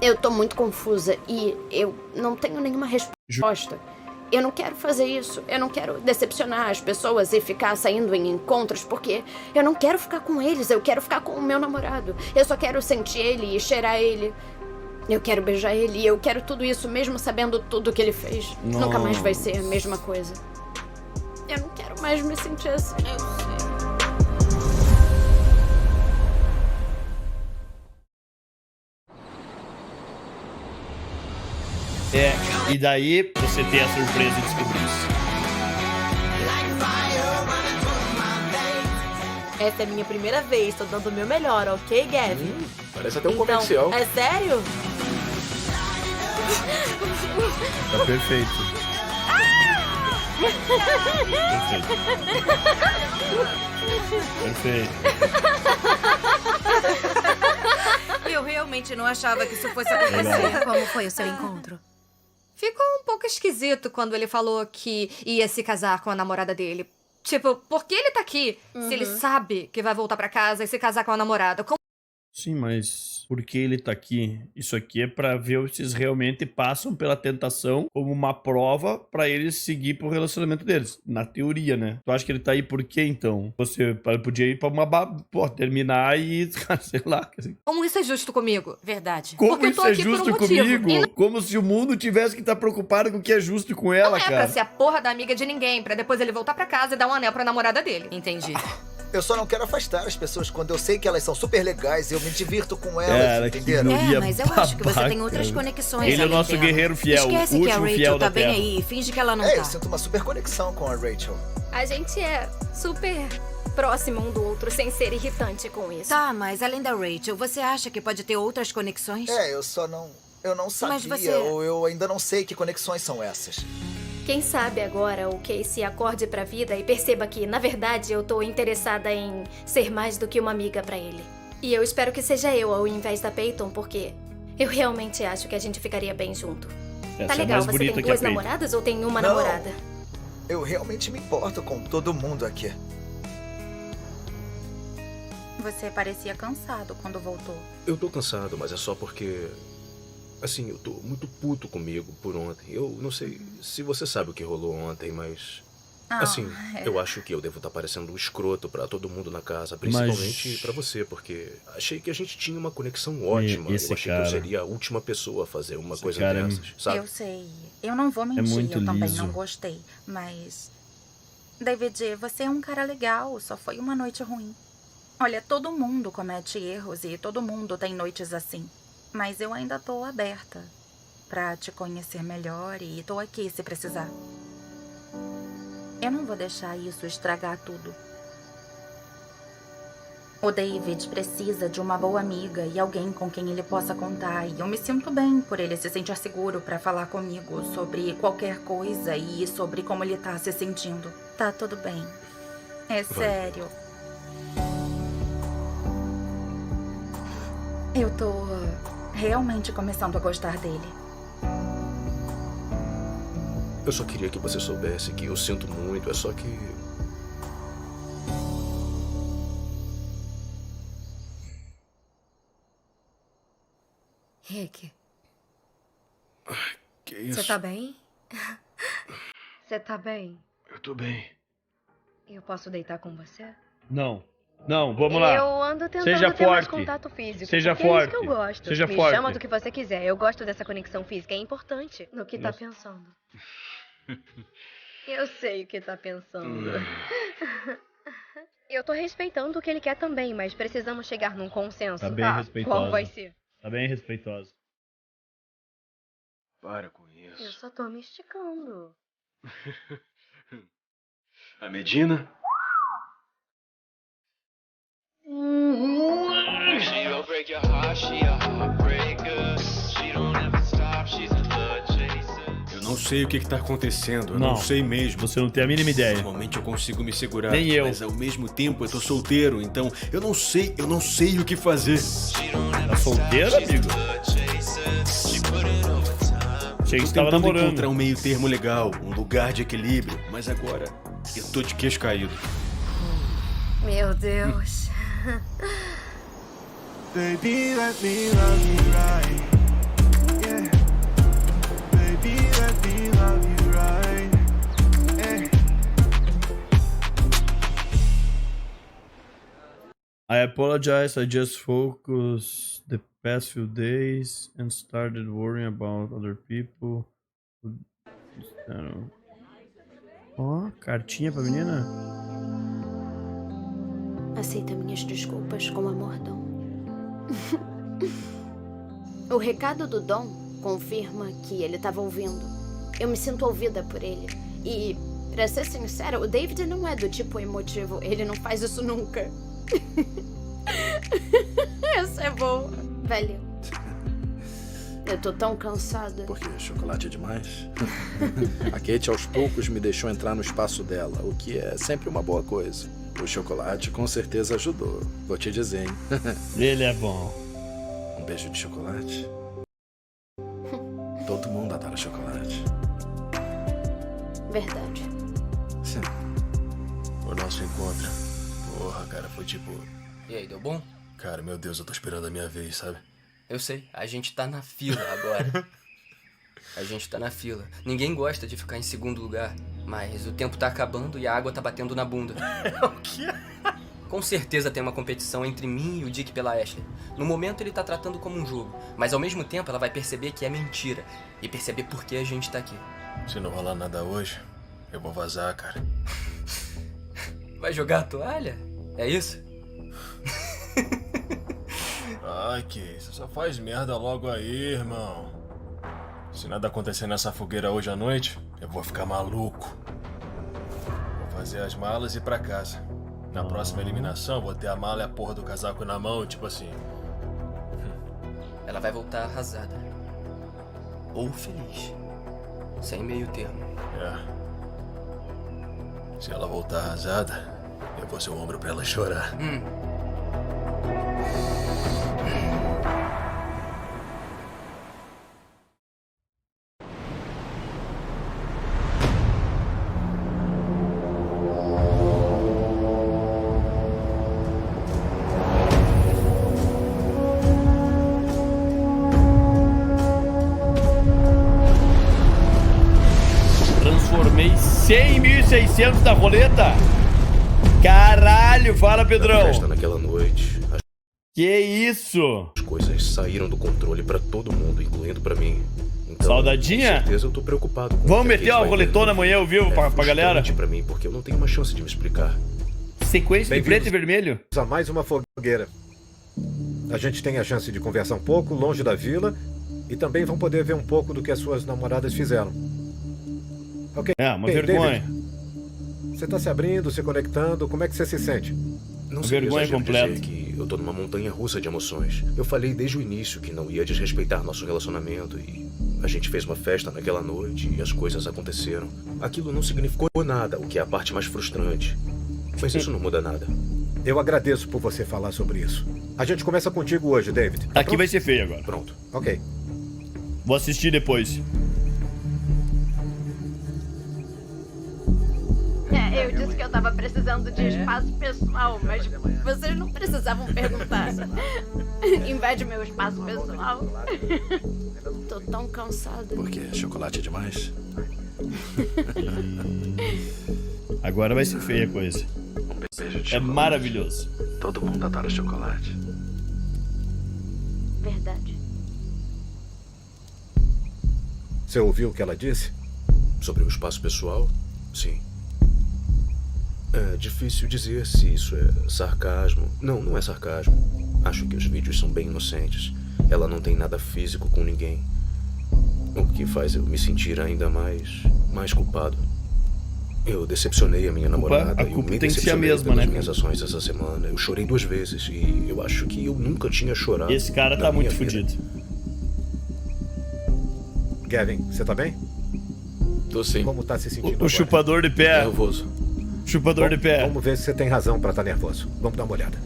Eu tô muito confusa e eu não tenho nenhuma resposta. Eu não quero fazer isso. Eu não quero decepcionar as pessoas e ficar saindo em encontros, porque eu não quero ficar com eles. Eu quero ficar com o meu namorado. Eu só quero sentir ele e cheirar ele. Eu quero beijar ele e eu quero tudo isso, mesmo sabendo tudo que ele fez. Nossa. Nunca mais vai ser a mesma coisa. Eu não quero mais me sentir assim. Eu sei. E daí você tem a surpresa de descobrir isso. Essa é a minha primeira vez, tô dando o meu melhor, ok, Gavin? Parece até um Então, comercial. é sério? Tá perfeito. Perfeito. Eu realmente não achava que isso fosse acontecer. Como foi o seu encontro? Ficou um pouco esquisito quando ele falou que ia se casar com a namorada dele. Tipo, por que ele tá aqui se ele sabe que vai voltar pra casa e se casar com a namorada? Como... Sim, mas por que ele tá aqui? Isso aqui é pra ver se eles realmente passam pela tentação como uma prova pra eles seguir pro relacionamento deles. Na teoria, né? Tu acha que ele tá aí por quê, então? Você podia ir pra uma... Pô, terminar e... sei lá. Como isso é justo comigo? Verdade. Como Porque eu isso tô é aqui por um justo motivo. comigo? E Como se o mundo tivesse que estar preocupado com o que é justo com ela, Não é cara. pra ser a porra da amiga de ninguém, pra depois ele voltar pra casa e dar um anel pra namorada dele. Entendi. Eu só não quero afastar as pessoas quando eu sei que elas são super legais e eu me divirto com elas, Cara, que entenderam? minoria Mas eu acho que você tem babaca. outras conexões. Ele é o além nosso dela. guerreiro fiel, Esquece o que a último Rachel fiel tá da bem Terra. aí e finge que ela não É, tá. eu sinto uma super conexão com a Rachel. A gente é super próximo um do outro, sem ser irritante com isso. Tá, mas além da Rachel, você acha que pode ter outras conexões? É, eu só não... Eu não sabia, você- ou eu ainda não sei que conexões são essas. Quem sabe agora o Casey acorde pra vida e perceba que, na verdade, eu tô interessada em ser mais do que uma amiga pra ele. E eu espero que seja eu ao invés da Peyton, porque eu realmente acho que a gente ficaria bem junto. Essa Tá é legal, mais você bonita tem que a duas Peyton. namoradas ou tem uma Não. namorada? Eu realmente me importo com todo mundo aqui. Você parecia cansado quando voltou. Eu tô cansado, mas é só porque... Assim, eu tô muito puto comigo por ontem. Eu não sei se você sabe o que rolou ontem, mas... Assim, eu acho que eu devo estar parecendo um escroto pra todo mundo na casa, principalmente pra você, porque achei que a gente tinha uma conexão ótima. Esse Eu achei cara. que eu seria a última pessoa a fazer uma coisa cara é dessas, sabe? Eu sei. Eu não vou mentir, muito eu também liso. não gostei. Mas... David, você é um cara legal, só foi uma noite ruim. Olha, todo mundo comete erros e todo mundo tem noites assim. Mas eu ainda tô aberta pra te conhecer melhor e tô aqui se precisar. Eu não vou deixar isso estragar tudo. O David precisa de uma boa amiga e alguém com quem ele possa contar. E eu me sinto bem por ele se sentir seguro pra falar comigo sobre qualquer coisa e sobre como ele tá se sentindo. Tá tudo bem. É sério. Eu tô realmente começando a gostar dele. Eu só queria que você soubesse que eu sinto muito, é só que... Rick, Que isso? você tá bem? Você tá bem? Eu tô bem. Eu posso deitar com você? Não. Não, vamos lá. Eu ando tentando Seja ter mais forte. contato físico. Seja porque é isso que forte. eu gosto. Seja Me forte. chama do que você quiser. Eu gosto dessa conexão física. É importante. No que tá Nossa. pensando? Eu sei o que tá pensando. Eu tô respeitando o que ele quer também, mas precisamos chegar num consenso. Tá bem respeitosa. Qual vai ser? Tá bem respeitosa. Para com isso. Eu só tô me esticando. A Medina? Eu não sei o que tá acontecendo, eu não sei mesmo. Você não tem a mínima ideia. Normalmente eu consigo me segurar, Nem eu. mas ao mesmo tempo eu tô solteiro, então eu não sei o que fazer. Tá solteiro, amigo? Achei que Tô você tava tentando namorando. encontrar um meio termo legal, um lugar de equilíbrio, mas agora eu tô de queixo caído. Meu Deus. Baby, let me love you right. apologize. I just focused the past few days and started worrying about other people. Ó, cartinha pra menina. Aceita minhas desculpas com amor, Dom. O recado do Dom confirma que ele estava ouvindo. Eu me sinto ouvida por ele. E, pra ser sincera, o David não é do tipo emotivo. Ele não faz isso nunca. Essa é boa. Velho, eu tô tão cansada. Por quê? Chocolate é demais? A Kate aos poucos me deixou entrar no espaço dela, o que é sempre uma boa coisa. O chocolate com certeza ajudou. Vou te dizer, hein? Ele é bom. Um beijo de chocolate. Todo mundo adora chocolate. Verdade. Sim. O nosso encontro. Porra, cara, foi tipo... E aí, deu bom? Cara, meu Deus, eu tô esperando a minha vez, sabe? Eu sei, a gente tá na fila agora. A gente tá na fila. Ninguém gosta de ficar em segundo lugar, mas o tempo tá acabando e a água tá batendo na bunda. O quê? Com certeza tem uma competição entre mim e o Dick pela Ashley. No momento ele tá tratando como um jogo, mas ao mesmo tempo ela vai perceber que é mentira e perceber por que a gente tá aqui. Se não rolar nada hoje, eu vou vazar, cara. Vai jogar a toalha? É isso? Ai, que isso, só faz merda logo aí, irmão. Se nada acontecer nessa fogueira hoje à noite, eu vou ficar maluco. Vou fazer as malas e ir pra casa. Na próxima eliminação, vou ter a mala e a porra do casaco na mão, tipo assim. Ela vai voltar arrasada. Ou feliz. Sem meio termo. É. Se ela voltar arrasada, eu vou ser o ombro pra ela chorar. Transformei 100.600 da roleta. Caralho, fala, Pedrão. Na festa naquela noite, Que isso? as coisas saíram do controle pra todo mundo, incluindo pra mim. Então, Saudadinha? Com certeza eu tô preocupado com Vamos o que a meter Kate uma vai roletona entender. amanhã ao vivo pra galera? frustrante pra mim, porque eu não tenho uma chance de me explicar. Sequência de preto e vermelho? A mais uma fogueira. A gente tem a chance de conversar um pouco longe da vila e também vão poder ver um pouco do que as suas namoradas fizeram. Ok? É, uma Ei, vergonha. David, você tá se abrindo, se conectando, como é que você se sente? Não Uma sei vergonha exagero completa. dizer que eu tô numa montanha russa de emoções. Eu falei desde o início que não ia desrespeitar nosso relacionamento e a gente fez uma festa naquela noite e as coisas aconteceram. Aquilo não significou nada, o que é a parte mais frustrante. Mas isso não muda nada. Eu agradeço por você falar sobre isso. A gente começa contigo hoje, David. Tá Aqui pronto? vai ser feio agora. Pronto. Ok. Vou assistir depois. Eu disse que eu tava precisando de espaço pessoal, mas vocês não precisavam perguntar. Invade meu espaço pessoal. Tô tão cansada. Por quê? Chocolate é demais? Agora vai ser feia a coisa. Um beijo de É chocolate. maravilhoso. Todo mundo adora chocolate. Verdade. Você ouviu o que ela disse? Sobre o espaço pessoal? Sim. É difícil dizer se isso é sarcasmo. Não, não é sarcasmo. Acho que os vídeos são bem inocentes. Ela não tem nada físico com ninguém. O que faz eu me sentir ainda mais culpado. Eu decepcionei a minha namorada. a culpa eu me tem que ser a decepcionei mesma, pelas né, minhas cara? ações essa semana. Eu chorei 2 vezes e eu acho que eu nunca tinha chorado. Esse cara na tá minha muito vida. fudido. Gavin, você tá bem? Tô sim. Como tá se sentindo O agora? chupador de pé. Nervoso. Chupador de pé. Vamos ver se você tem razão pra estar nervoso. Vamos dar uma olhada.